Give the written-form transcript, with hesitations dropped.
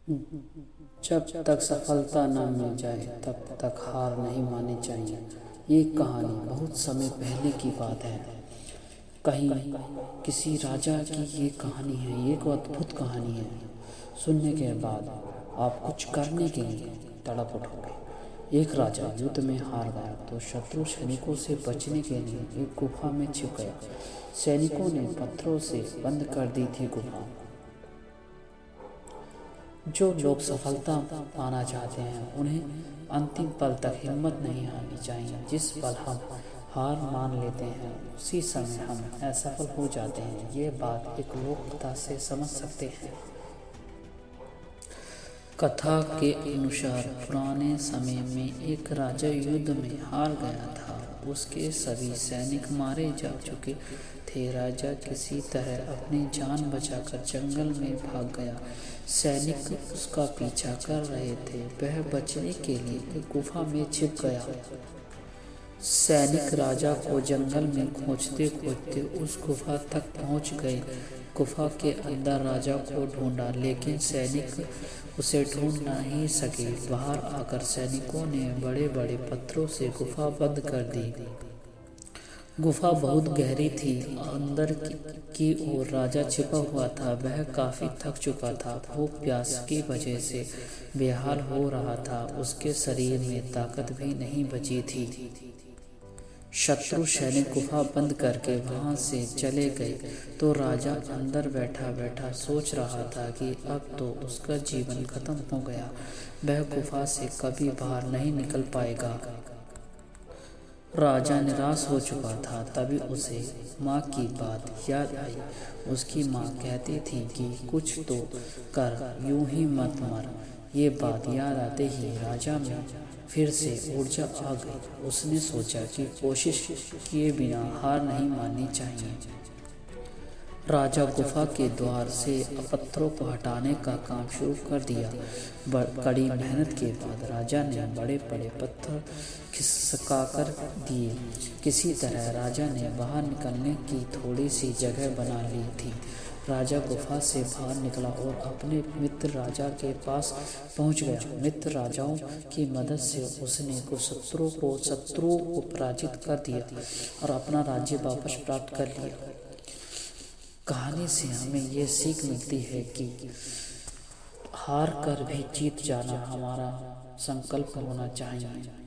जब तक सफलता न मिल जाए तब तक हार नहीं माननी चाहिए। ये कहानी बहुत समय पहले की बात है। कहीं किसी राजा की ये कहानी है। ये एक अद्भुत कहानी है। सुनने के बाद आप कुछ करने के लिए तड़प उठोगे। एक राजा युद्ध में हार गया तो शत्रु सैनिकों से बचने के लिए एक गुफा में छिप गया। सैनिकों ने पत्थरों से बंद कर दी थी गुफा। जो लोग सफलता पाना चाहते हैं उन्हें अंतिम पल तक हिम्मत नहीं हारनी चाहिए। जिस पल हम हार मान लेते हैं उसी समय हम असफल हो जाते हैं। ये बात एक लोक कथा से समझ सकते हैं। कथा के अनुसार पुराने समय में एक राजा युद्ध में हार गया था। उसके सभी सैनिक मारे जा चुके थे। राजा किसी तरह अपनी जान बचाकर जंगल में भाग गया। सैनिक उसका पीछा कर रहे थे। वह बचने के लिए एक गुफा में छिप गया। सैनिक राजा को जंगल में खोजते खोजते उस गुफा तक पहुंच गए। गुफा के अंदर राजा को ढूंढा लेकिन सैनिक उसे ढूंढ नहीं सके। बाहर आकर सैनिकों ने बड़े बड़े पत्थरों से गुफा बंद कर दी। गुफा बहुत गहरी थी। अंदर की ओर राजा छिपा हुआ था। वह काफी थक चुका था। भूख प्यास की वजह से बेहाल हो रहा था। उसके शरीर में ताकत भी नहीं बची थी। शत्रु सैनिक गुफा बंद करके वहां से चले गए तो राजा अंदर बैठा बैठा सोच रहा था कि अब तो उसका जीवन खत्म हो गया। वह गुफा से कभी बाहर नहीं निकल पाएगा। राजा निराश हो चुका था। तभी उसे माँ की बात याद आई। उसकी माँ कहती थी कि कुछ तो कर, यूं ही मत मर। ये बात याद आते ही राजा में फिर से ऊर्जा आ गई। उसने सोचा कि कोशिश किए बिना हार नहीं माननी चाहिए। राजा गुफा के द्वार से पत्थरों को हटाने का काम शुरू कर दिया। कड़ी मेहनत के बाद राजा ने बड़े बड़े पत्थर खिसकाकर दिए। किसी तरह राजा ने बाहर निकलने की थोड़ी सी जगह बना ली थी। राजा गुफा से बाहर निकला और अपने मित्र राजा के पास पहुंच गया। मित्र राजाओं की मदद से उसने शत्रुओं को पराजित कर दिया और अपना राज्य वापस प्राप्त कर लिया। कहानी से हमें ये सीख मिलती है कि हार कर भी जीत जाना हमारा संकल्प होना चाहिए।